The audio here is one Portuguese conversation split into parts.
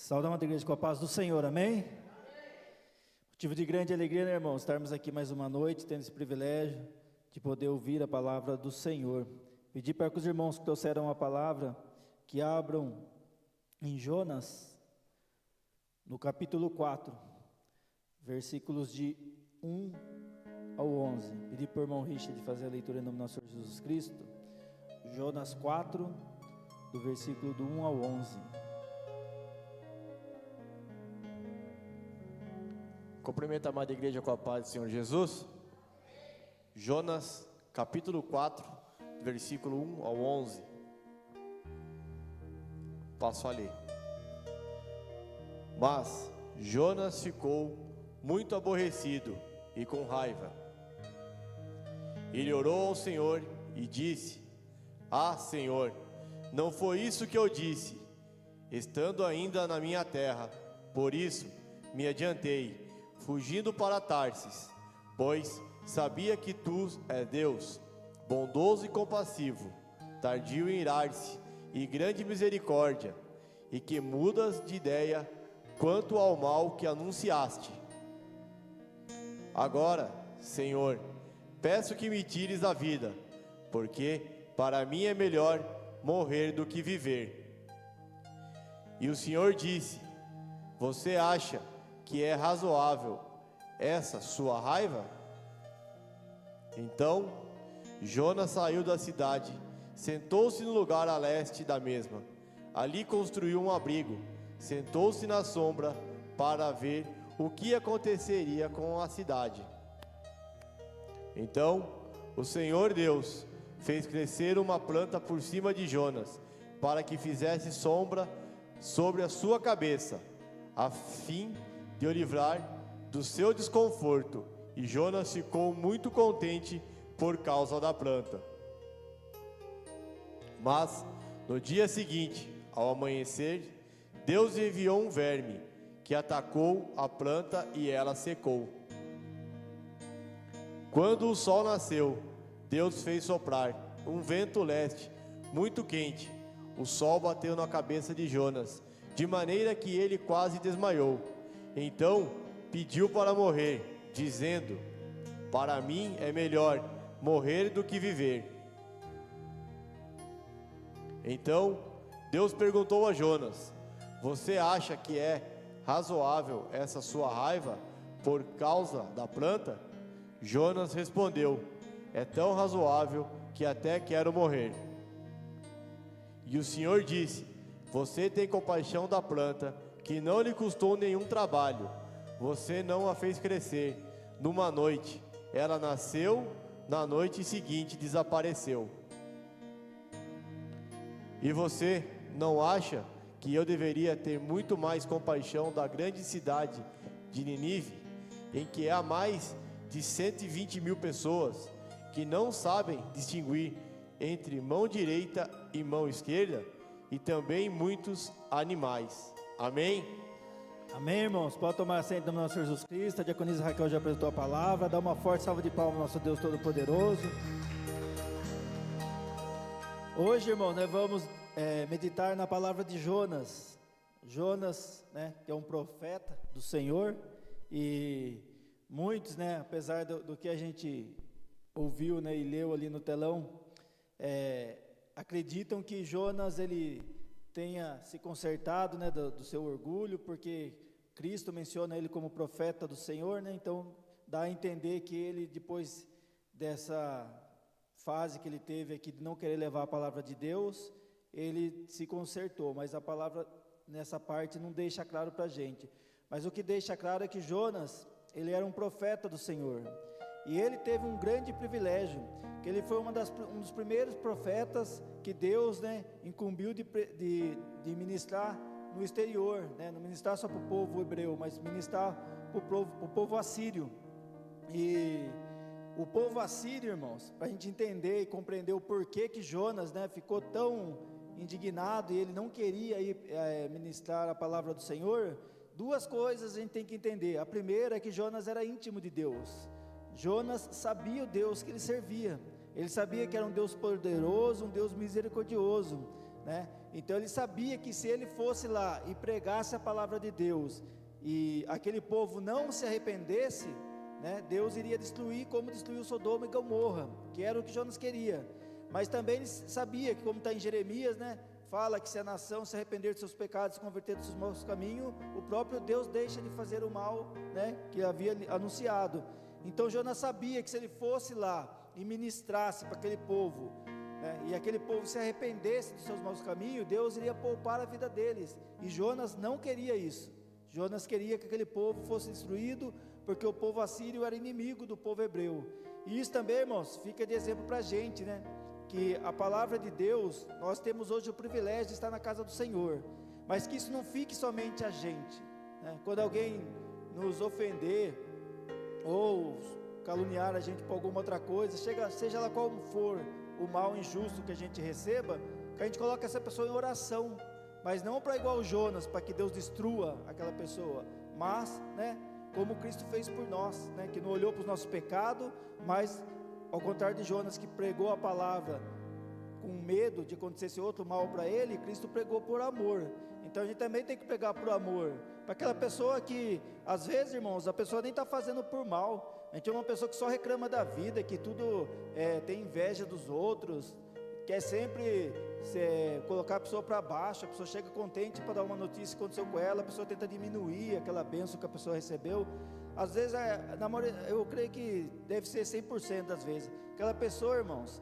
Saudamos a igreja com a paz do Senhor, amém? Motivo de grande alegria, né, irmãos, estarmos aqui mais uma noite, tendo esse privilégio de poder ouvir a palavra do Senhor. Pedir para que os irmãos que trouxeram a palavra, que abram em Jonas, no capítulo 4, versículos de 1 ao 11. Pedir para o irmão Richard fazer a leitura em nome do nosso Senhor Jesus Cristo. Jonas 4, do versículo do 1 ao 11. Cumprimento a amada igreja com a paz do Senhor Jesus. Jonas, capítulo 4, versículo 1 ao 11. Passo a ler. Mas Jonas ficou muito aborrecido e com raiva. Ele orou ao Senhor e disse: Ah, Senhor, não foi isso que eu disse, estando ainda na minha terra. Por isso me adiantei, fugindo para Tarsis, pois sabia que tu és Deus, bondoso e compassivo, tardio em irar-se e grande misericórdia, e que mudas de ideia quanto ao mal que anunciaste. Agora, Senhor, peço que me tires a vida, porque para mim é melhor morrer do que viver. E o Senhor disse: Você acha que é razoável essa sua raiva? Então Jonas saiu da cidade, sentou-se no lugar a leste da mesma. Ali construiu um abrigo, sentou-se na sombra para ver o que aconteceria com a cidade. Então o Senhor Deus fez crescer uma planta por cima de Jonas, para que fizesse sombra sobre a sua cabeça, a fim de o livrar do seu desconforto, e Jonas ficou muito contente por causa da planta. Mas no dia seguinte, ao amanhecer, Deus enviou um verme que atacou a planta e ela secou. Quando o sol nasceu, Deus fez soprar um vento leste muito quente. O sol bateu na cabeça de Jonas, de maneira que ele quase desmaiou. Então pediu para morrer, dizendo: Para mim é melhor morrer do que viver. Então Deus perguntou a Jonas: Você acha que é razoável essa sua raiva por causa da planta? Jonas respondeu: É tão razoável que até quero morrer. E o Senhor disse: Você tem compaixão da planta, que não lhe custou nenhum trabalho. Você não a fez crescer numa noite. Ela nasceu, na noite seguinte desapareceu. E você não acha que eu deveria ter muito mais compaixão da grande cidade de Nínive, em que há mais de 120 mil pessoas que não sabem distinguir entre mão direita e mão esquerda, e também muitos animais? Amém? Amém, irmãos? Pode tomar assento no nosso Senhor Jesus Cristo. A diaconisa Raquel já apresentou a palavra. Dá uma forte salva de palmas ao nosso Deus Todo-Poderoso. Hoje, irmão, nós vamos meditar na palavra de Jonas. Jonas, né, que é um profeta do Senhor. E muitos, né, apesar do que a gente ouviu, né, e leu ali no telão, acreditam que Jonas ele tenha se consertado, né, do seu orgulho, porque Cristo menciona ele como profeta do Senhor, né? Então dá a entender que ele, depois dessa fase que ele teve aqui de não querer levar a palavra de Deus, ele se consertou, mas a palavra nessa parte não deixa claro para a gente. Mas o que deixa claro é que Jonas, ele era um profeta do Senhor, e ele teve um grande privilégio, que ele foi um dos primeiros profetas que Deus, né, incumbiu de ministrar no exterior, né, não ministrar só para o povo hebreu, mas ministrar para o povo assírio. E o povo assírio, irmãos, para a gente entender e compreender o porquê que Jonas, né, ficou tão indignado e ele não queria ir ministrar a palavra do Senhor, duas coisas a gente tem que entender. A primeira é que Jonas era íntimo de Deus. Jonas sabia o Deus que ele servia. Ele sabia que era um Deus poderoso, um Deus misericordioso, né? Então ele sabia que se ele fosse lá e pregasse a palavra de Deus, e aquele povo não se arrependesse, né, Deus iria destruir como destruiu Sodoma e Gomorra, que era o que Jonas queria. Mas também ele sabia que, como está em Jeremias, né, fala que se a nação se arrepender de seus pecados, se converter dos seus maus caminhos, o próprio Deus deixa de fazer o mal, né, que havia anunciado. Então Jonas sabia que se ele fosse lá e ministrasse para aquele povo, né, e aquele povo se arrependesse dos seus maus caminhos, Deus iria poupar a vida deles. E Jonas não queria isso. Jonas queria que aquele povo fosse destruído, porque o povo assírio era inimigo do povo hebreu. E isso também, irmãos, fica de exemplo para a gente, né? Que a palavra de Deus, nós temos hoje o privilégio de estar na casa do Senhor, mas que isso não fique somente a gente, né? Quando alguém nos ofender, ou caluniar a gente por alguma outra coisa, seja lá qual for o mal injusto que a gente receba, que a gente coloque essa pessoa em oração, mas não para igual Jonas, para que Deus destrua aquela pessoa, mas, né, como Cristo fez por nós, né, que não olhou para os nossos pecados, mas ao contrário de Jonas, que pregou a palavra com medo de acontecer outro mal para ele, Cristo pregou por amor. Então a gente também tem que pregar por amor, para aquela pessoa que, às vezes, irmãos, a pessoa nem está fazendo por mal. A gente é uma pessoa que só reclama da vida, que tudo tem inveja dos outros, quer sempre colocar a pessoa para baixo. A pessoa chega contente para dar uma notícia que aconteceu com ela, a pessoa tenta diminuir aquela bênção que a pessoa recebeu. Às vezes, eu creio que deve ser 100% das vezes, aquela pessoa, irmãos,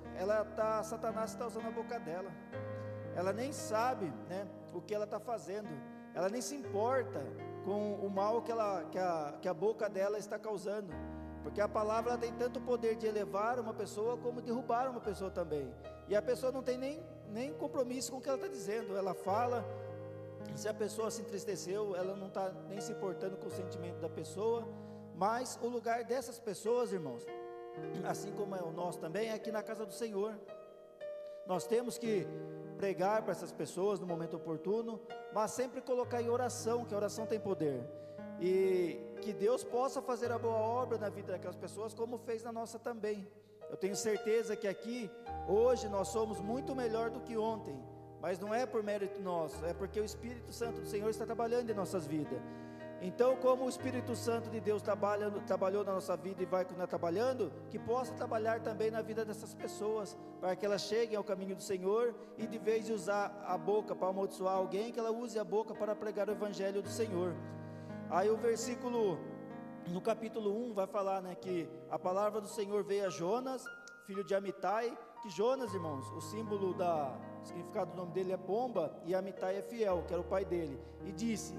Satanás está usando a boca dela, ela nem sabe, né, o que ela está fazendo, ela nem se importa com o mal que a boca dela está causando, porque a palavra tem tanto poder de elevar uma pessoa, como derrubar uma pessoa também, e a pessoa não tem nem compromisso com o que ela está dizendo, ela fala. Se a pessoa se entristeceu, ela não está nem se importando com o sentimento da pessoa. Mas o lugar dessas pessoas, irmãos, assim como é o nosso também, é aqui na casa do Senhor. Nós temos que pregar para essas pessoas no momento oportuno, mas sempre colocar em oração, que a oração tem poder, e que Deus possa fazer a boa obra na vida daquelas pessoas, como fez na nossa também. Eu tenho certeza que aqui, hoje, nós somos muito melhor do que ontem, mas não é por mérito nosso, é porque o Espírito Santo do Senhor está trabalhando em nossas vidas. Então, como o Espírito Santo de Deus trabalhou na nossa vida e vai continuar trabalhando, que possa trabalhar também na vida dessas pessoas, para que elas cheguem ao caminho do Senhor, e de vez de usar a boca para amaldiçoar alguém, que ela use a boca para pregar o Evangelho do Senhor. Aí o versículo, no capítulo 1, vai falar, né, que a palavra do Senhor veio a Jonas, filho de Amitai, que Jonas, irmãos, o significado do nome dele é pomba, e Amitai é fiel, que era o pai dele, e disse: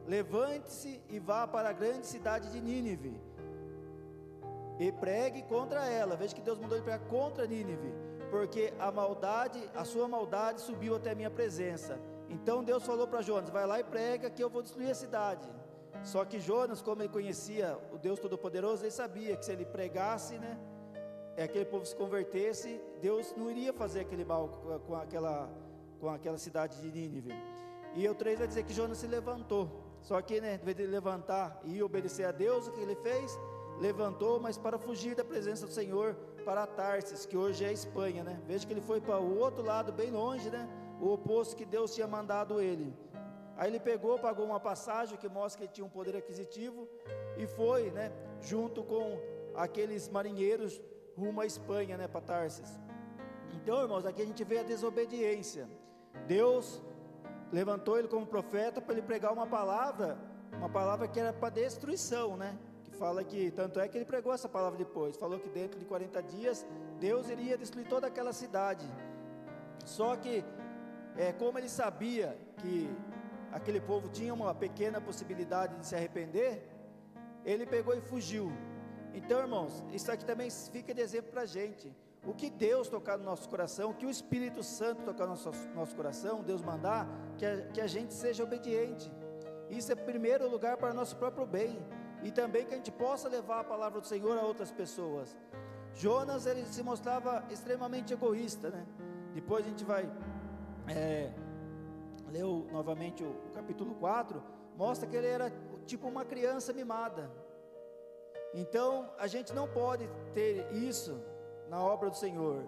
levante-se e vá para a grande cidade de Nínive, e pregue contra ela. Veja que Deus mandou ele pregar contra Nínive, porque a sua maldade subiu até a minha presença. Então Deus falou para Jonas: vai lá e prega que eu vou destruir a cidade. Só que Jonas, como ele conhecia o Deus Todo-Poderoso, ele sabia que se ele pregasse, né, aquele povo se convertesse, Deus não iria fazer aquele mal com aquela cidade de Nínive. E o 3 vai dizer que Jonas se levantou, só que, né, em vez de levantar e obedecer a Deus, o que ele fez? Levantou, mas para fugir da presença do Senhor, para Tarsis, que hoje é a Espanha, né? Veja que ele foi para o outro lado, bem longe, né, o oposto que Deus tinha mandado ele. Aí ele pagou uma passagem que mostra que ele tinha um poder aquisitivo, e foi, né, junto com aqueles marinheiros rumo à Espanha, né, para Tarsis. Então, irmãos, aqui a gente vê a desobediência. Deus levantou ele como profeta para ele pregar uma palavra que era para destruição, né? Que fala que, tanto é que ele pregou essa palavra depois, falou que dentro de 40 dias Deus iria destruir toda aquela cidade. Só que, como ele sabia que aquele povo tinha uma pequena possibilidade de se arrepender, ele pegou e fugiu. Então, irmãos, isso aqui também fica de exemplo para a gente. O que Deus tocar no nosso coração, o que o Espírito Santo tocar no nosso coração, Deus mandar, que a gente seja obediente. Isso é primeiro lugar para nosso próprio bem, e também que a gente possa levar a palavra do Senhor a outras pessoas. Jonas, ele se mostrava extremamente egoísta, né? Depois a gente vai ler novamente o capítulo 4, mostra que ele era tipo uma criança mimada. Então a gente não pode ter isso na obra do Senhor.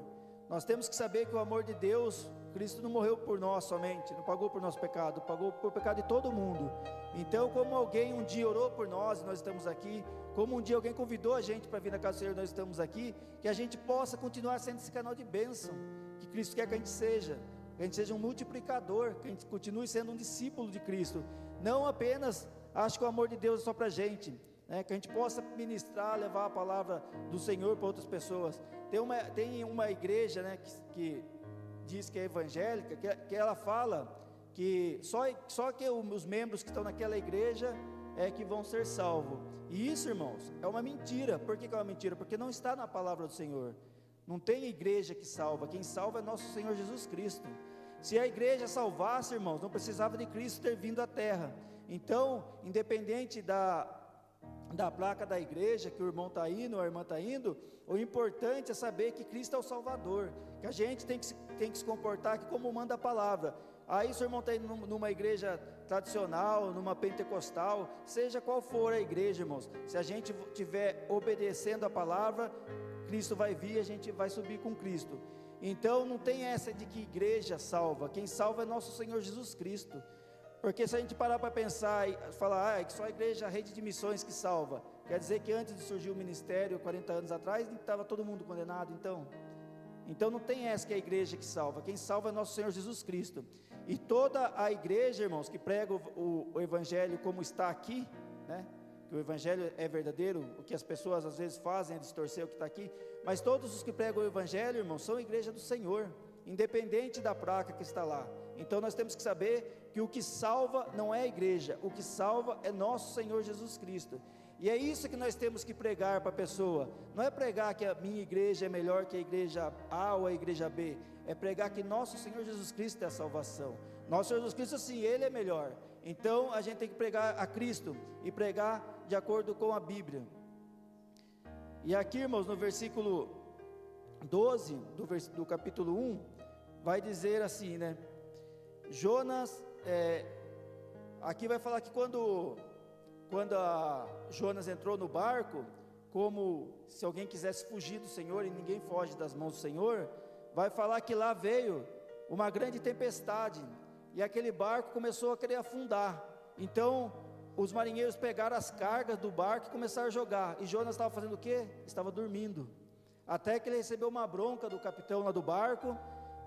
Nós temos que saber que o amor de Deus, Cristo não morreu por nós somente, não pagou por nosso pecado, pagou por pecado de todo mundo. Então, como alguém um dia orou por nós e nós estamos aqui, como um dia alguém convidou a gente para vir na casa do Senhor e nós estamos aqui, que a gente possa continuar sendo esse canal de bênção, que Cristo quer que a gente seja um multiplicador, que a gente continue sendo um discípulo de Cristo, não apenas acho que o amor de Deus é só para a gente, né, que a gente possa ministrar, levar a palavra do Senhor para outras pessoas. Tem uma igreja, né, que diz que é evangélica, que ela fala que só que os membros que estão naquela igreja é que vão ser salvos, e isso, irmãos, é uma mentira. Por que é uma mentira? Porque não está na palavra do Senhor. Não tem igreja que salva, quem salva é nosso Senhor Jesus Cristo. Se a igreja salvasse, irmãos, não precisava de Cristo ter vindo à terra. Então, independente da placa da igreja, que o irmão está indo, a irmã está indo, o importante é saber que Cristo é o Salvador, que a gente tem que se comportar aqui como manda a palavra. Aí se o irmão está indo numa igreja tradicional, numa pentecostal, seja qual for a igreja, irmãos, se a gente estiver obedecendo a palavra, Cristo vai vir, a gente vai subir com Cristo. Então não tem essa de que igreja salva, quem salva é nosso Senhor Jesus Cristo. Porque se a gente parar para pensar e falar, é que só a igreja, a rede de missões que salva, quer dizer que antes de surgir o ministério, 40 anos atrás, estava todo mundo condenado, então não tem essa que é a igreja que salva, quem salva é nosso Senhor Jesus Cristo. E toda a igreja, irmãos, que prega o evangelho como está aqui, né, que o evangelho é verdadeiro, o que as pessoas às vezes fazem é distorcer o que está aqui, mas todos os que pregam o evangelho, irmãos, são a igreja do Senhor, independente da placa que está lá. Então nós temos que saber que o que salva não é a igreja, o que salva é nosso Senhor Jesus Cristo. E é isso que nós temos que pregar para a pessoa. Não é pregar que a minha igreja é melhor que a igreja A ou a igreja B, é pregar que nosso Senhor Jesus Cristo é a salvação. Nosso Senhor Jesus Cristo, sim, Ele é melhor. Então a gente tem que pregar a Cristo e pregar de acordo com a Bíblia. E aqui, irmãos, no versículo 12 do capítulo 1, vai dizer assim, né? Jonas, aqui vai falar que quando Jonas entrou no barco, como se alguém quisesse fugir do Senhor, e ninguém foge das mãos do Senhor, vai falar que lá veio uma grande tempestade, e aquele barco começou a querer afundar. Então os marinheiros pegaram as cargas do barco e começaram a jogar, e Jonas estava fazendo o quê? Estava dormindo, até que ele recebeu uma bronca do capitão lá do barco.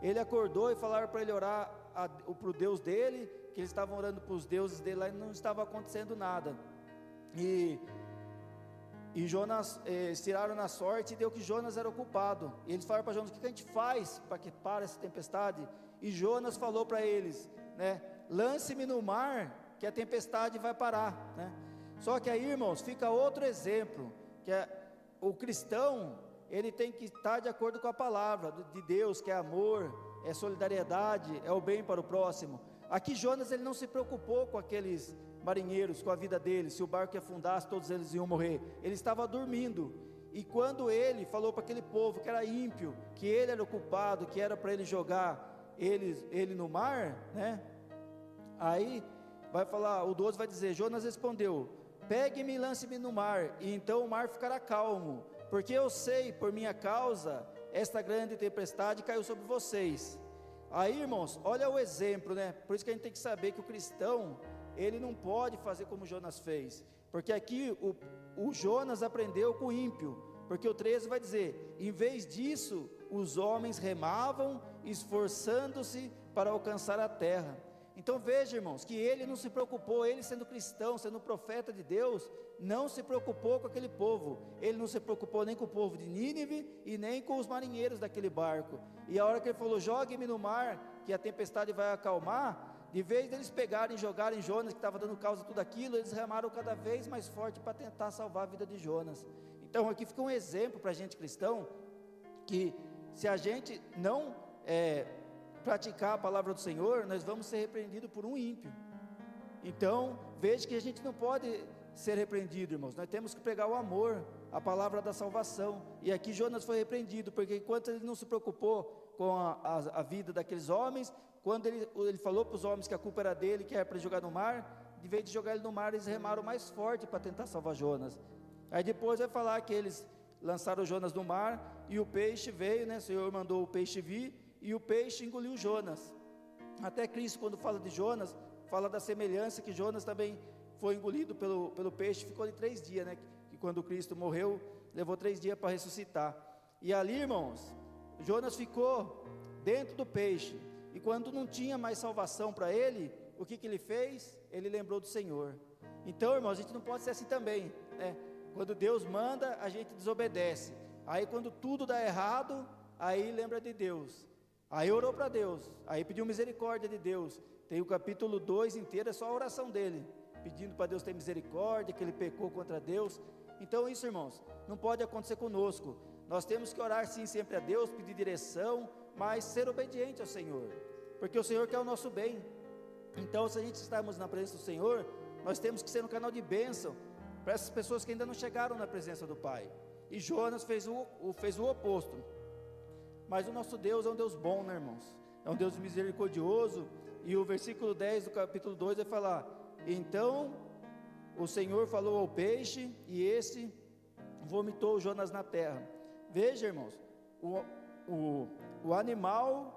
Ele acordou e falaram para ele orar para o Deus dele, que eles estavam orando para os deuses dele lá e não estava acontecendo nada. E Jonas, tiraram na sorte e deu que Jonas era o culpado. E eles falaram para Jonas: o que a gente faz para que pare essa tempestade? E Jonas falou para eles, né, lance-me no mar que a tempestade vai parar, né? Só que aí, irmãos, fica outro exemplo, que o cristão, ele tem que estar de acordo com a palavra de Deus, que é amor, é solidariedade, é o bem para o próximo. Aqui Jonas, ele não se preocupou com aqueles marinheiros, com a vida deles, se o barco ia afundar, se todos eles iam morrer. Ele estava dormindo, e quando ele falou para aquele povo que era ímpio, que ele era o culpado, que era para ele jogar ele no mar, né? Aí vai falar, o 12 vai dizer: Jonas respondeu: pegue-me e lance-me no mar, e então o mar ficará calmo, porque eu sei, por minha causa, esta grande tempestade caiu sobre vocês. Aí, irmãos, olha o exemplo, né? Por isso que a gente tem que saber que o cristão, ele não pode fazer como Jonas fez, porque aqui o Jonas aprendeu com o ímpio, porque o 13 vai dizer: em vez disso, os homens remavam, esforçando-se para alcançar a terra. Então veja, irmãos, que ele não se preocupou, ele sendo cristão, sendo profeta de Deus, não se preocupou com aquele povo. Ele não se preocupou nem com o povo de Nínive e nem com os marinheiros daquele barco. E a hora que ele falou: jogue-me no mar, que a tempestade vai acalmar, de vez deles pegarem e jogarem Jonas, que estava dando causa a tudo aquilo, eles remaram cada vez mais forte para tentar salvar a vida de Jonas. Então aqui fica um exemplo para a gente cristão, que se a gente não praticar a palavra do Senhor, nós vamos ser repreendidos por um ímpio. Então veja que a gente não pode ser repreendido, irmãos. Nós temos que pregar o amor, a palavra da salvação. E aqui Jonas foi repreendido, porque enquanto ele não se preocupou com a vida daqueles homens, quando ele falou para os homens que a culpa era dele, que era para jogar no mar, de vez de jogar ele no mar, eles remaram mais forte para tentar salvar Jonas. Aí depois vai falar que eles lançaram Jonas no mar, e o peixe veio, né? O Senhor mandou o peixe vir, e o peixe engoliu Jonas. Até Cristo, quando fala de Jonas, fala da semelhança que Jonas também foi engolido pelo peixe, ficou ali 3 dias, né? Que quando Cristo morreu, levou 3 dias para ressuscitar. E ali, irmãos, Jonas ficou dentro do peixe, e quando não tinha mais salvação para ele, o que ele fez? Ele lembrou do Senhor. Então, irmãos, a gente não pode ser assim também, né? Quando Deus manda, a gente desobedece. Aí quando tudo dá errado, aí lembra de Deus. Aí orou para Deus, aí pediu misericórdia de Deus. Tem o capítulo 2 inteiro, é só a oração dele, pedindo para Deus ter misericórdia, que ele pecou contra Deus. Então isso, irmãos, não pode acontecer conosco. Nós temos que orar sim sempre a Deus, pedir direção, mas ser obediente ao Senhor, porque o Senhor quer o nosso bem. Então, se a gente estarmos na presença do Senhor, nós temos que ser um canal de bênção para essas pessoas que ainda não chegaram na presença do Pai. E Jonas fez o oposto. Mas o nosso Deus é um Deus bom, né, irmãos? É um Deus misericordioso. E o versículo 10 do capítulo 2 vai falar: então o Senhor falou ao peixe, e esse vomitou Jonas na terra. Veja, irmãos, o animal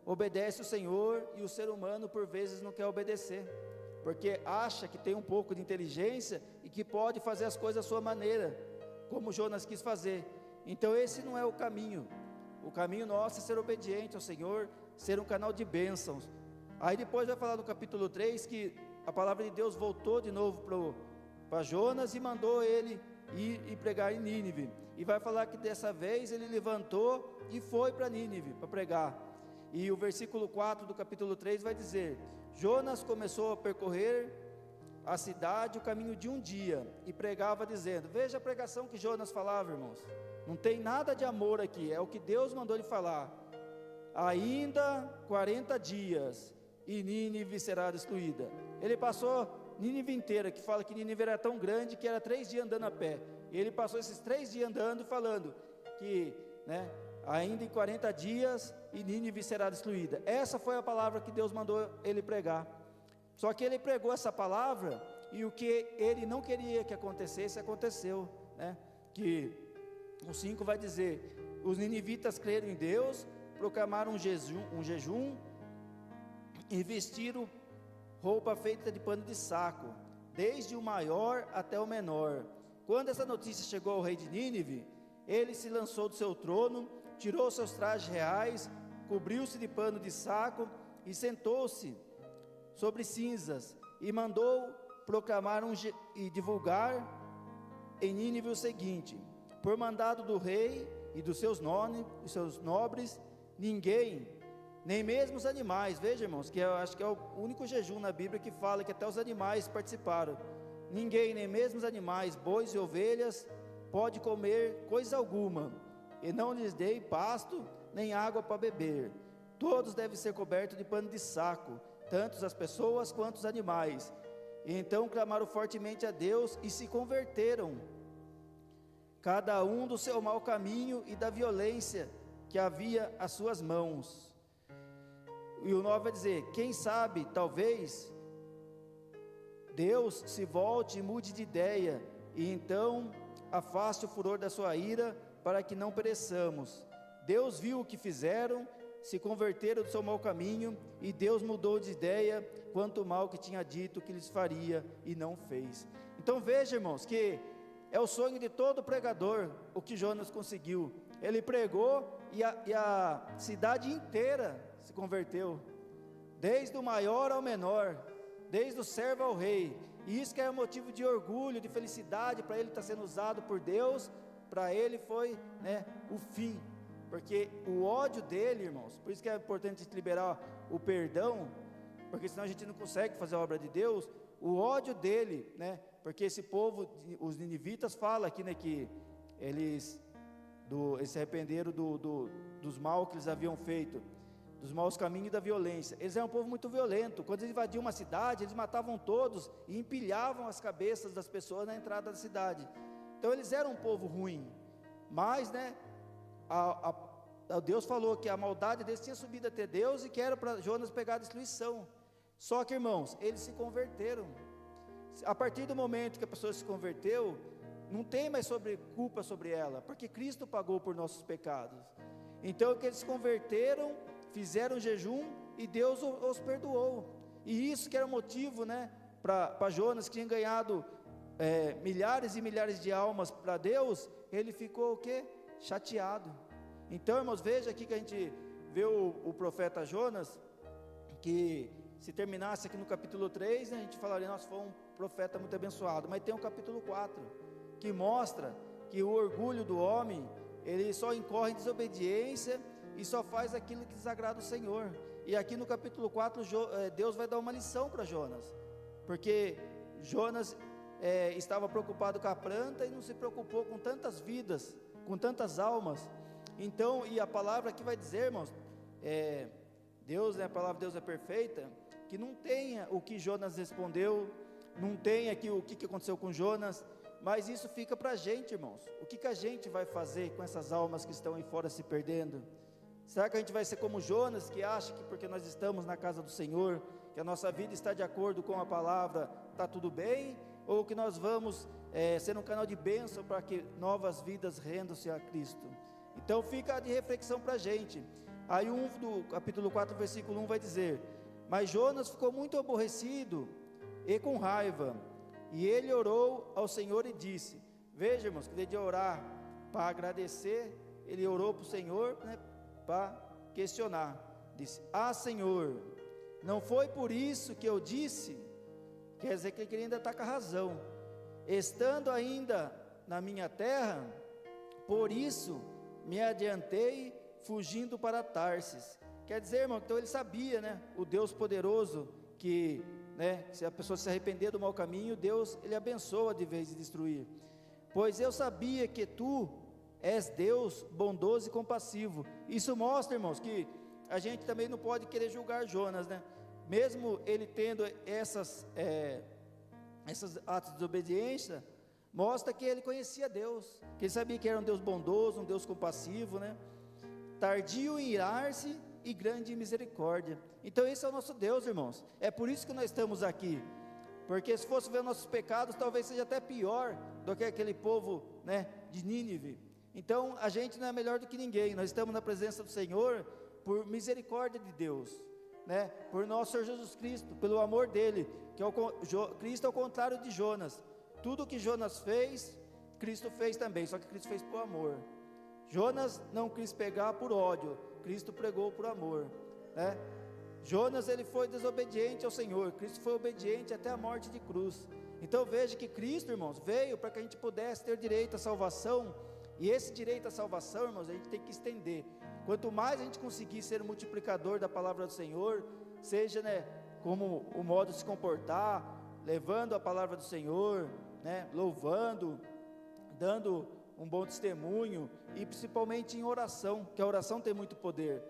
obedece o Senhor, e o ser humano por vezes não quer obedecer, porque acha que tem um pouco de inteligência e que pode fazer as coisas à sua maneira, como Jonas quis fazer. Então esse não é o caminho. O caminho nosso é ser obediente ao Senhor, ser um canal de bênçãos. Aí depois vai falar no capítulo 3 que a palavra de Deus voltou de novo para Jonas e mandou ele ir e pregar em Nínive. E vai falar que dessa vez ele levantou e foi para Nínive para pregar. E o versículo 4 do capítulo 3 vai dizer: Jonas começou a percorrer a cidade o caminho de um dia, e pregava dizendo. Veja a pregação que Jonas falava, irmãos. Não tem nada de amor aqui, é o que Deus mandou ele falar. Ainda 40 dias, e Nínive será destruída. Ele passou Nínive inteira, que fala que Nínive era tão grande que era 3 dias andando a pé. E ele passou esses 3 dias andando, falando que, né, ainda em 40 dias, e Nínive será destruída. Essa foi a palavra que Deus mandou ele pregar. Só que ele pregou essa palavra, e o que ele não queria que acontecesse, aconteceu, né? Que o 5 vai dizer: os ninivitas creram em Deus, proclamaram um jejum, e vestiram roupa feita de pano de saco, desde o maior até o menor. Quando essa notícia chegou ao rei de Nínive, ele se lançou do seu trono, tirou seus trajes reais, cobriu-se de pano de saco e sentou-se sobre cinzas, e mandou proclamar e divulgar em Nínive o seguinte: por mandado do rei e dos seus nobres, ninguém, nem mesmo os animais. Veja, irmãos, que eu acho que é o único jejum na Bíblia que fala que até os animais participaram. Ninguém, nem mesmo os animais, bois e ovelhas, pode comer coisa alguma, e não lhes dei pasto nem água para beber. Todos devem ser cobertos de pano de saco, tanto as pessoas quanto os animais. E então clamaram fortemente a Deus e se converteram, cada um do seu mau caminho e da violência que havia às suas mãos. E o 9 vai dizer: quem sabe, talvez Deus se volte e mude de ideia, e então afaste o furor da sua ira, para que não pereçamos. Deus viu o que fizeram, se converteram do seu mau caminho, e Deus mudou de ideia quanto o mal que tinha dito que lhes faria, e não fez. Então veja, irmãos, que é o sonho de todo pregador o que Jonas conseguiu. Ele pregou e a cidade inteira se converteu, desde o maior ao menor, desde o servo ao rei. E isso que é motivo de orgulho, de felicidade para ele estar sendo usado por Deus. Para ele foi, né, o fim, porque o ódio dele, irmãos, por isso que é importante liberar o perdão, porque senão a gente não consegue fazer a obra de Deus. O ódio dele, né, porque esse povo, os ninivitas, fala aqui, né, que eles se arrependeram dos mal que eles haviam feito, dos maus caminhos e da violência. Eles eram um povo muito violento. Quando eles invadiam uma cidade, eles matavam todos e empilhavam as cabeças das pessoas na entrada da cidade. Então eles eram um povo ruim, mas, né, Deus falou que a maldade deles tinha subido até Deus, e que era para Jonas pegar a destruição. Só que, irmãos, eles se converteram. A partir do momento que a pessoa se converteu, não tem mais culpa sobre ela, porque Cristo pagou por nossos pecados. Então que eles se converteram, fizeram jejum e Deus os perdoou. E isso que era o motivo, né, para Jonas, que tinha ganhado milhares e milhares de almas para Deus, ele ficou o quê? Chateado. Então, irmãos, veja aqui que a gente vê o profeta Jonas, que se terminasse aqui no capítulo 3, né, a gente falaria, nossa, foi um profeta muito abençoado. Mas tem o capítulo 4, que mostra que o orgulho do homem, ele só incorre em desobediência e só faz aquilo que desagrada o Senhor. E aqui no capítulo 4, Deus vai dar uma lição para Jonas, porque Jonas estava preocupado com a planta e não se preocupou com tantas vidas, com tantas almas. Então, e a palavra aqui vai dizer, irmãos, Deus, né, a palavra de Deus é perfeita, que não tenha o que Jonas respondeu, não tem aqui o que aconteceu com Jonas, mas isso fica para a gente, irmãos. O que a gente vai fazer com essas almas que estão aí fora se perdendo? Será que a gente vai ser como Jonas, que acha que porque nós estamos na casa do Senhor, que a nossa vida está de acordo com a palavra, está tudo bem? Ou que nós vamos ser um canal de bênção para que novas vidas rendam-se a Cristo? Então fica de reflexão para a gente. Aí do capítulo 4, versículo 1 vai dizer: mas Jonas ficou muito aborrecido e com raiva, e ele orou ao Senhor e disse, veja, irmãos, que de orar para agradecer, ele orou para o Senhor, né, para questionar, disse, Senhor, não foi por isso que eu disse? Quer dizer que ele ainda está com a razão, estando ainda na minha terra, por isso me adiantei, fugindo para Tarsis. Quer dizer, irmão, então ele sabia, né, o Deus poderoso, que, né, se a pessoa se arrepender do mau caminho, Deus, ele abençoa de vez de destruir. Pois eu sabia que tu és Deus bondoso e compassivo. Isso mostra, irmãos, que a gente também não pode querer julgar Jonas, né, mesmo ele tendo esses atos de desobediência, mostra que ele conhecia Deus, que ele sabia que era um Deus bondoso, um Deus compassivo, né, tardio em irar-se e grande em misericórdia. Então esse é o nosso Deus, irmãos. É por isso que nós estamos aqui, porque se fosse ver nossos pecados, talvez seja até pior do que aquele povo, né, de Nínive. Então a gente não é melhor do que ninguém. Nós estamos na presença do Senhor por misericórdia de Deus, né, por nosso Senhor Jesus Cristo, pelo amor dele, que Cristo é o contrário de Jonas. Tudo que Jonas fez, Cristo fez também, só que Cristo fez por amor. Jonas não quis pegar por ódio, Cristo pregou por amor, né? Jonas, ele foi desobediente ao Senhor, Cristo foi obediente até a morte de cruz. Então veja que Cristo, irmãos, veio para que a gente pudesse ter direito à salvação, e esse direito à salvação, irmãos, a gente tem que estender. Quanto mais a gente conseguir ser um multiplicador da palavra do Senhor, seja, né, como o modo de se comportar, levando a palavra do Senhor, né, louvando, dando um bom testemunho, e principalmente em oração, que a oração tem muito poder,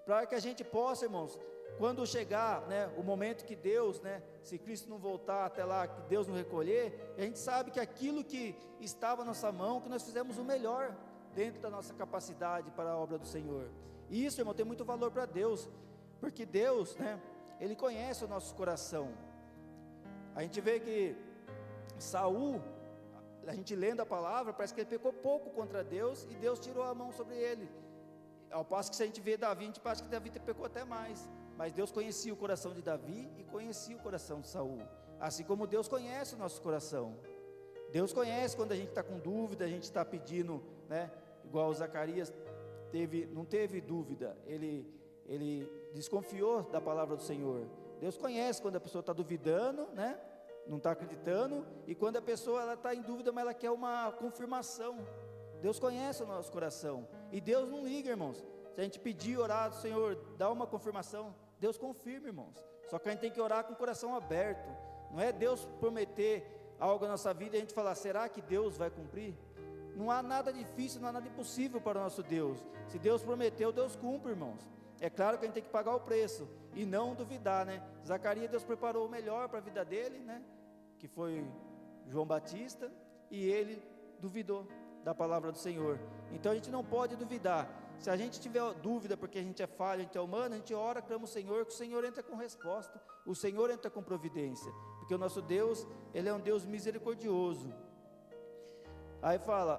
para que a gente possa, irmãos, quando chegar, né, o momento que Deus, né, se Cristo não voltar até lá, que Deus não recolher, a gente sabe que aquilo que estava na nossa mão, que nós fizemos o melhor, dentro da nossa capacidade para a obra do Senhor. E isso, irmão, tem muito valor para Deus, porque Deus, né, Ele conhece o nosso coração. A gente vê que Saul, a gente lendo a palavra, parece que ele pecou pouco contra Deus, e Deus tirou a mão sobre ele, ao passo que se a gente vê Davi, a gente acha que Davi pecou até mais, mas Deus conhecia o coração de Davi, e conhecia o coração de Saul, assim como Deus conhece o nosso coração. Deus conhece quando a gente está com dúvida, a gente está pedindo, né, igual Zacarias não teve dúvida, ele desconfiou da palavra do Senhor. Deus conhece quando a pessoa está duvidando, né, não está acreditando, e quando a pessoa está em dúvida, mas ela quer uma confirmação. Deus conhece o nosso coração, e Deus não liga, irmãos, se a gente pedir, orar, Senhor, dá uma confirmação, Deus confirma, irmãos, só que a gente tem que orar com o coração aberto. Não é Deus prometer algo na nossa vida e a gente falar, será que Deus vai cumprir? Não há nada difícil, não há nada impossível para o nosso Deus. Se Deus prometeu, Deus cumpre, irmãos. É claro que a gente tem que pagar o preço e não duvidar, né? Zacarias, Deus preparou o melhor para a vida dele, né, que foi João Batista, e ele duvidou da palavra do Senhor. Então a gente não pode duvidar. Se a gente tiver dúvida porque a gente é falho, a gente é humano, a gente ora, clama o Senhor, que o Senhor entra com resposta, o Senhor entra com providência, porque o nosso Deus, Ele é um Deus misericordioso. Aí fala,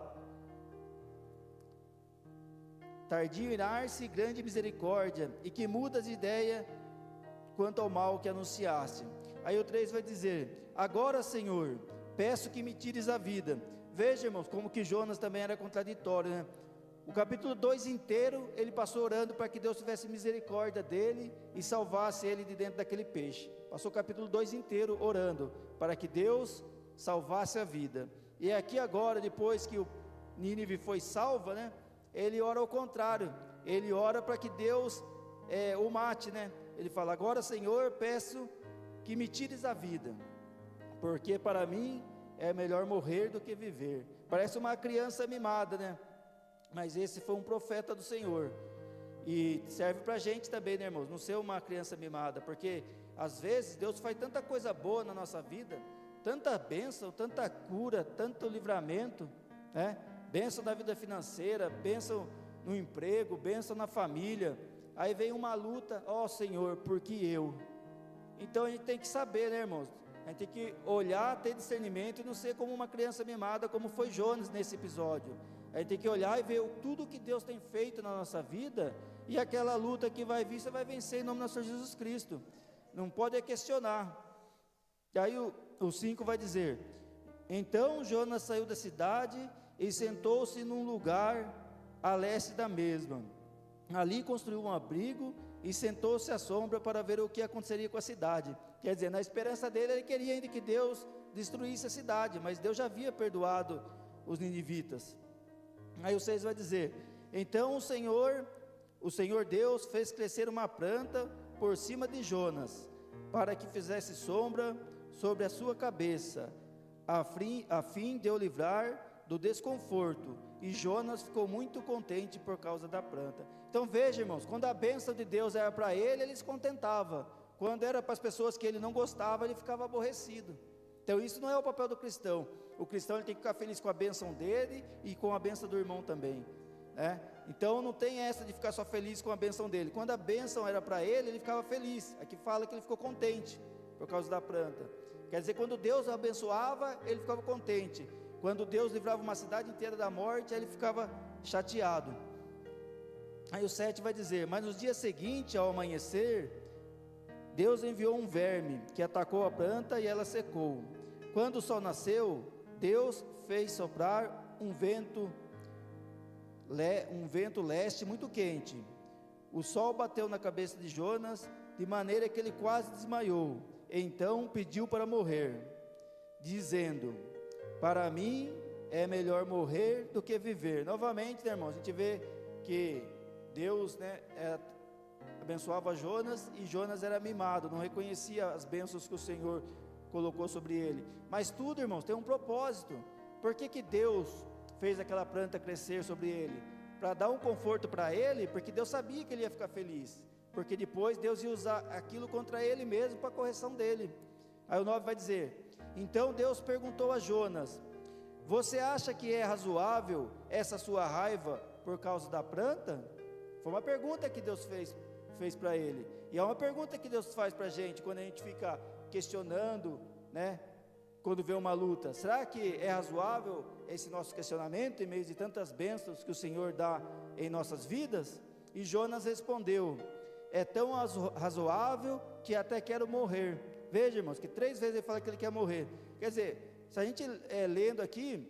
tardio irar-se, grande misericórdia, e que mudas de ideia quanto ao mal que anunciaste. Aí o 3 vai dizer, agora, Senhor, peço que me tires a vida. Veja, irmãos, como que Jonas também era contraditório, né? O capítulo 2 inteiro, ele passou orando para que Deus tivesse misericórdia dele e salvasse ele de dentro daquele peixe. Passou o capítulo 2 inteiro orando para que Deus salvasse a vida. E aqui agora, depois que o Nínive foi salva, né? Ele ora ao contrário, ele ora para que Deus o mate, né? Ele fala, agora, Senhor, peço que me tires a vida, porque para mim é melhor morrer do que viver. Parece uma criança mimada, né? Mas esse foi um profeta do Senhor, e serve para a gente também, né, irmãos? Não ser uma criança mimada, porque às vezes Deus faz tanta coisa boa na nossa vida, tanta bênção, tanta cura, tanto livramento, né? Bênção na vida financeira, bênção no emprego, bênção na família. Aí vem uma luta, ó Senhor, porque eu? Então a gente tem que saber, né, irmãos? A gente tem que olhar, ter discernimento e não ser como uma criança mimada, como foi Jonas nesse episódio. A gente tem que olhar e ver tudo que Deus tem feito na nossa vida, e aquela luta que vai vir, você vai vencer em nome do nosso Senhor Jesus Cristo. Não pode questionar. E aí o 5 vai dizer, então Jonas saiu da cidade e sentou-se num lugar a leste da mesma. Ali construiu um abrigo e sentou-se à sombra para ver o que aconteceria com a cidade. Quer dizer, na esperança dele, ele queria ainda que Deus destruísse a cidade, mas Deus já havia perdoado os ninivitas. Aí o 6 vai dizer, então o Senhor Deus fez crescer uma planta por cima de Jonas, para que fizesse sombra sobre a sua cabeça, a fim de o livrar do desconforto, e Jonas ficou muito contente por causa da planta. Então veja, irmãos, quando a bênção de Deus era para ele se contentava. Quando era para as pessoas que ele não gostava, ele ficava aborrecido. Então isso não é o papel do cristão. O cristão, ele tem que ficar feliz com a bênção dele e com a bênção do irmão também, né? Então não tem essa de ficar só feliz com a bênção dele. Quando a bênção era para ele ficava feliz. Aqui fala que ele ficou contente por causa da planta. Quer dizer, quando Deus abençoava, ele ficava contente. Quando Deus livrava uma cidade inteira da morte, aí ele ficava chateado. Aí o 7 vai dizer, mas nos dias seguintes, ao amanhecer, Deus enviou um verme, que atacou a planta e ela secou. Quando o sol nasceu, Deus fez soprar um vento leste muito quente. O sol bateu na cabeça de Jonas, de maneira que ele quase desmaiou. Então pediu para morrer, dizendo, para mim é melhor morrer do que viver. Novamente, né, irmãos, a gente vê que Deus, né, abençoava Jonas, e Jonas era mimado, não reconhecia as bênçãos que o Senhor colocou sobre ele. Mas tudo, irmãos, tem um propósito. Por que Deus fez aquela planta crescer sobre ele? Para dar um conforto para ele, porque Deus sabia que ele ia ficar feliz, porque depois Deus ia usar aquilo contra ele mesmo para a correção dele. Aí o 9 vai dizer, então Deus perguntou a Jonas, você acha que é razoável essa sua raiva por causa da planta? Foi uma pergunta que Deus fez para ele, e é uma pergunta que Deus faz para a gente, quando a gente fica questionando, né, quando vê uma luta. Será que é razoável esse nosso questionamento, em meio de tantas bênçãos que o Senhor dá em nossas vidas? E Jonas respondeu, é tão razoável que até quero morrer. Veja, irmãos, que 3 vezes ele fala que ele quer morrer. Quer dizer, se a gente lendo aqui,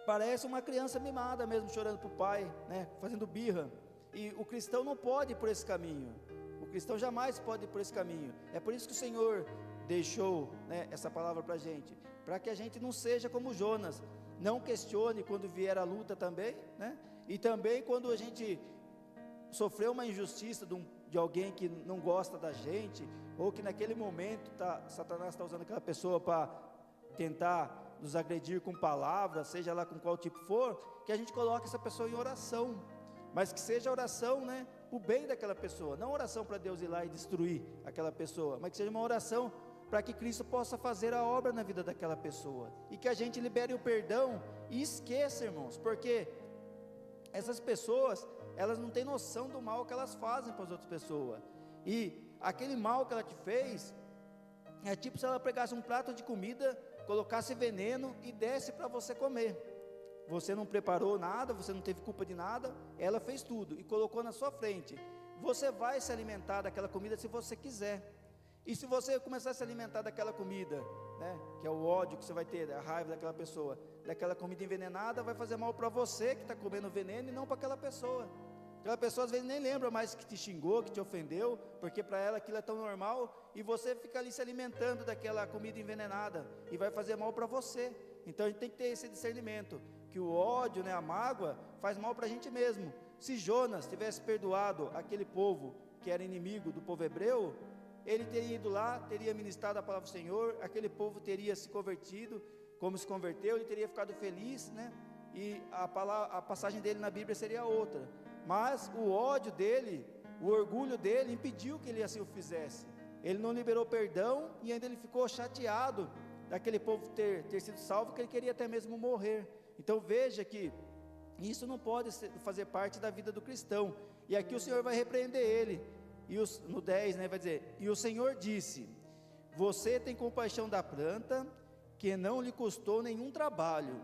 parece uma criança mimada mesmo, chorando para o pai, né, fazendo birra. E o cristão não pode ir por esse caminho. O cristão jamais pode ir por esse caminho. É por isso que o Senhor deixou, né, essa palavra para a gente, para que a gente não seja como Jonas, não questione quando vier a luta também, né? E também quando a gente sofreu uma injustiça de alguém que não gosta da gente, ou que naquele momento Satanás está usando aquela pessoa para tentar nos agredir com palavras, seja lá com qual tipo for, que a gente coloque essa pessoa em oração, mas que seja oração, né, o bem daquela pessoa, não oração para Deus ir lá e destruir aquela pessoa, mas que seja uma oração para que Cristo possa fazer a obra na vida daquela pessoa, e que a gente libere o perdão, e esqueça, irmãos, porque essas pessoas, elas não têm noção do mal que elas fazem para as outras pessoas, e aquele mal que ela te fez, é tipo se ela pegasse um prato de comida, colocasse veneno e desse para você comer. você não preparou nada, você não teve culpa de nada, ela fez tudo e colocou na sua frente. Você vai se alimentar daquela comida se você quiser. E se você começar a se alimentar daquela comida, né, que é o ódio que você vai ter, a raiva daquela pessoa, daquela comida envenenada, vai fazer mal para você que está comendo veneno e não para aquela pessoa. Aquela pessoa às vezes nem lembra mais que te xingou, que te ofendeu, porque para ela aquilo é tão normal, e você fica ali se alimentando daquela comida envenenada, e vai fazer mal para você. Então a gente tem que ter esse discernimento, que o ódio, né, a mágoa, faz mal para a gente mesmo. Se Jonas tivesse perdoado aquele povo que era inimigo do povo hebreu, ele teria ido lá, teria ministrado a palavra do Senhor, aquele povo teria se convertido, como se converteu, ele teria ficado feliz, né? E a passagem dele na Bíblia seria outra. Mas o ódio dele, o orgulho dele, impediu que ele assim o fizesse. Ele não liberou perdão e ainda ele ficou chateado daquele povo ter sido salvo, que ele queria até mesmo morrer. Então veja que isso não pode fazer parte da vida do cristão. E aqui o Senhor vai repreender ele. E no 10, né, vai dizer: e o Senhor disse: você tem compaixão da planta, que não lhe custou nenhum trabalho.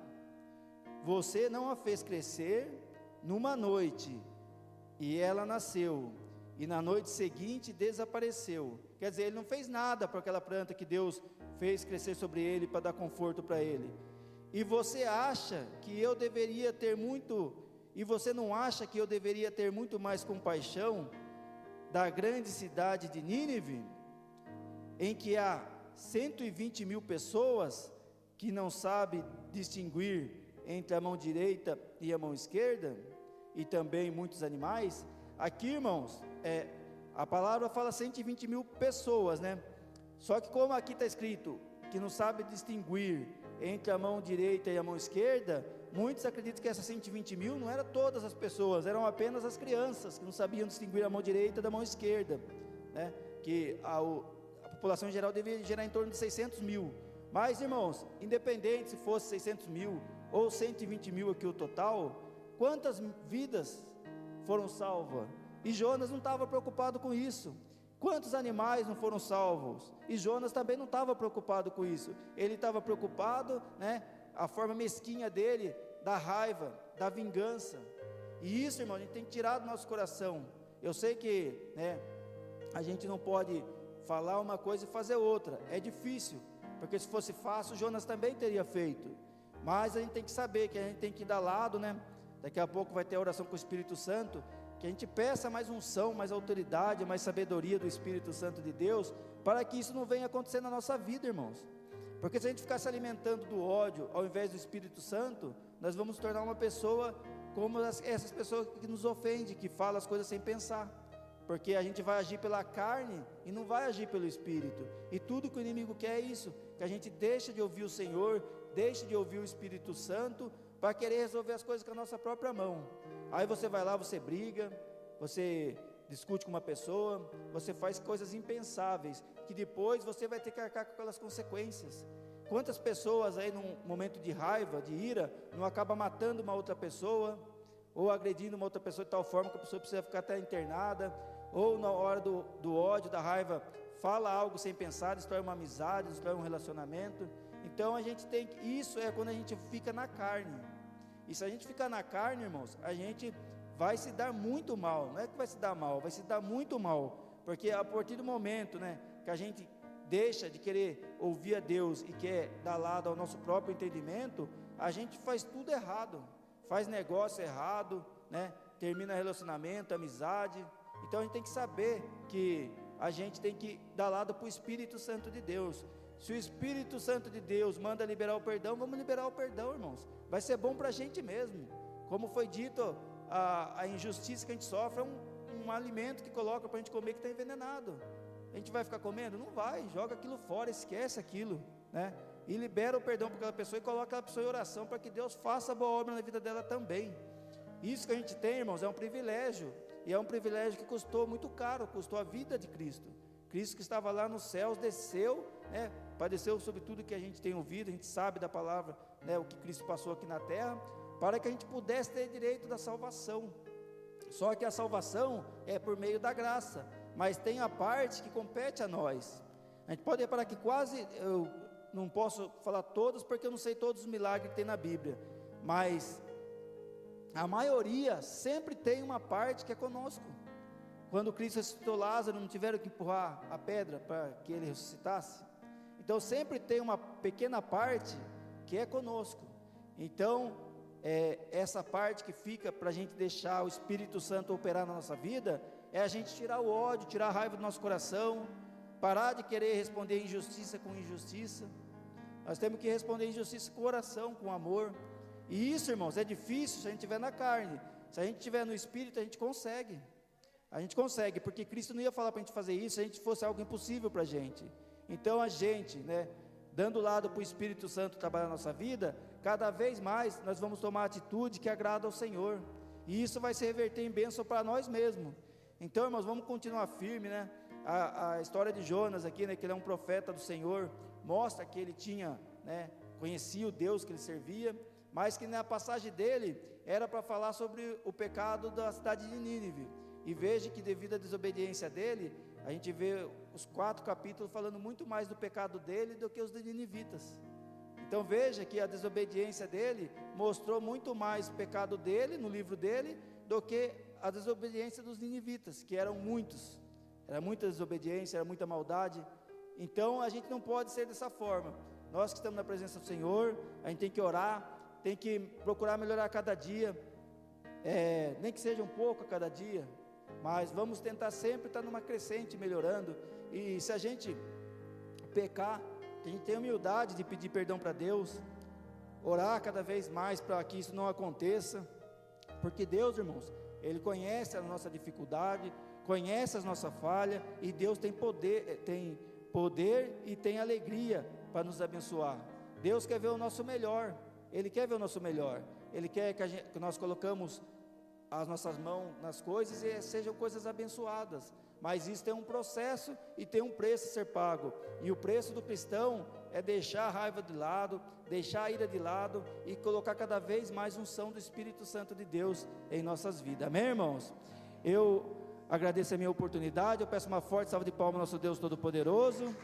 Você não a fez crescer numa noite, e ela nasceu, e na noite seguinte desapareceu. Quer dizer, ele não fez nada para aquela planta que Deus fez crescer sobre ele, para dar conforto para ele. E você acha que eu deveria ter muito, e você não acha que eu deveria ter muito mais compaixão da grande cidade de Nínive, em que há 120 mil pessoas que não sabem distinguir entre a mão direita e a mão esquerda, e também muitos animais? Aqui, irmãos, a palavra fala 120 mil pessoas, né? Só que como aqui está escrito que não sabe distinguir entre a mão direita e a mão esquerda, muitos acreditam que essas 120 mil não eram todas as pessoas, eram apenas as crianças que não sabiam distinguir a mão direita da mão esquerda, né? Que a população em geral deveria gerar em torno de 600 mil. Mas, irmãos, independente se fosse 600 mil ou 120 mil aqui o total, quantas vidas foram salvas? E Jonas não estava preocupado com isso. Quantos animais não foram salvos? E Jonas também não estava preocupado com isso. Ele estava preocupado, né, a forma mesquinha dele, da raiva, da vingança. E isso, irmão, a gente tem que tirar do nosso coração. Eu sei que, né, a gente não pode falar uma coisa e fazer outra. É difícil, porque se fosse fácil, Jonas também teria feito. Mas a gente tem que saber que a gente tem que dar lado, né? Daqui a pouco vai ter a oração com o Espírito Santo, que a gente peça mais unção, mais autoridade, mais sabedoria do Espírito Santo de Deus, para que isso não venha acontecer na nossa vida, irmãos. Porque se a gente ficar se alimentando do ódio, ao invés do Espírito Santo, nós vamos tornar uma pessoa como essas pessoas que nos ofendem, que falam as coisas sem pensar. Porque a gente vai agir pela carne e não vai agir pelo Espírito. E tudo que o inimigo quer é isso, que a gente deixe de ouvir o Senhor, deixe de ouvir o Espírito Santo, para querer resolver as coisas com a nossa própria mão. Aí você vai lá, você briga, você discute com uma pessoa, você faz coisas impensáveis, que depois você vai ter que arcar com aquelas consequências. Quantas pessoas aí num momento de raiva, de ira, não acaba matando uma outra pessoa, ou agredindo uma outra pessoa de tal forma que a pessoa precisa ficar até internada, ou na hora do ódio, da raiva, fala algo sem pensar, destrói uma amizade, destrói um relacionamento. Então a gente tem que, isso é quando a gente fica na carne. E se a gente ficar na carne, irmãos, a gente vai se dar muito mal. Não é que vai se dar mal, vai se dar muito mal. Porque a partir do momento, né, que a gente deixa de querer ouvir a Deus e quer dar lado ao nosso próprio entendimento, a gente faz tudo errado. Faz negócio errado, né, termina relacionamento, amizade. Então a gente tem que saber que a gente tem que dar lado para o Espírito Santo de Deus. Se o Espírito Santo de Deus manda liberar o perdão, vamos liberar o perdão, irmãos. Vai ser bom para a gente mesmo. Como foi dito, a injustiça que a gente sofre é um alimento que coloca para a gente comer que está envenenado. A gente vai ficar comendo? Não vai, joga aquilo fora, esquece aquilo, né? E libera o perdão para aquela pessoa e coloca aquela pessoa em oração para que Deus faça a boa obra na vida dela também. Isso que a gente tem, irmãos, é um privilégio. E é um privilégio que custou muito caro, custou a vida de Cristo. Cristo que estava lá nos céus, desceu, né, padeceu sobre tudo que a gente tem ouvido, a gente sabe da palavra, né, o que Cristo passou aqui na terra, para que a gente pudesse ter direito da salvação. Só que a salvação é por meio da graça, mas tem a parte que compete a nós. A gente pode reparar que quase, eu não posso falar todos, porque eu não sei todos os milagres que tem na Bíblia, mas a maioria sempre tem uma parte que é conosco. Quando Cristo ressuscitou Lázaro, não tiveram que empurrar a pedra para que ele ressuscitasse? Então sempre tem uma pequena parte que é conosco. Então essa parte que fica para a gente deixar o Espírito Santo operar na nossa vida, é a gente tirar o ódio, tirar a raiva do nosso coração, parar de querer responder injustiça com injustiça. Nós temos que responder injustiça com oração, com amor. E isso, irmãos, é difícil se a gente estiver na carne. Se a gente estiver no Espírito, a gente consegue. A gente consegue, porque Cristo não ia falar para a gente fazer isso se a gente fosse algo impossível para a gente. Então a gente, dando lado para o Espírito Santo trabalhar na nossa vida, cada vez mais nós vamos tomar atitude que agrada ao Senhor. E isso vai se reverter em bênção para nós mesmos. Então, irmãos, vamos continuar firme, A história de Jonas aqui, que ele é um profeta do Senhor, mostra que ele tinha, conhecia o Deus que ele servia, mas que na passagem dele era para falar sobre o pecado da cidade de Nínive. E veja que devido à desobediência dele, a gente vê os 4 capítulos falando muito mais do pecado dele do que os de ninivitas. Então veja que a desobediência dele mostrou muito mais o pecado dele, no livro dele, do que a desobediência dos ninivitas, que eram muitos. Era muita desobediência, era muita maldade. Então a gente não pode ser dessa forma. Nós que estamos na presença do Senhor, a gente tem que orar, tem que procurar melhorar a cada dia, nem que seja um pouco a cada dia, mas vamos tentar sempre estar numa crescente, melhorando. E se a gente pecar, a gente tem humildade de pedir perdão para Deus, orar cada vez mais para que isso não aconteça, porque Deus, irmãos, Ele conhece a nossa dificuldade, conhece as nossas falhas, e Deus tem poder e tem alegria para nos abençoar. Deus quer ver o nosso melhor, Ele quer ver o nosso melhor, Ele quer que nós colocamos as nossas mãos nas coisas e sejam coisas abençoadas, mas isso tem um processo e tem um preço a ser pago, e o preço do cristão é deixar a raiva de lado, deixar a ira de lado, e colocar cada vez mais unção do Espírito Santo de Deus em nossas vidas, amém, irmãos? Eu agradeço a minha oportunidade, eu peço uma forte salva de palmas ao nosso Deus Todo-Poderoso.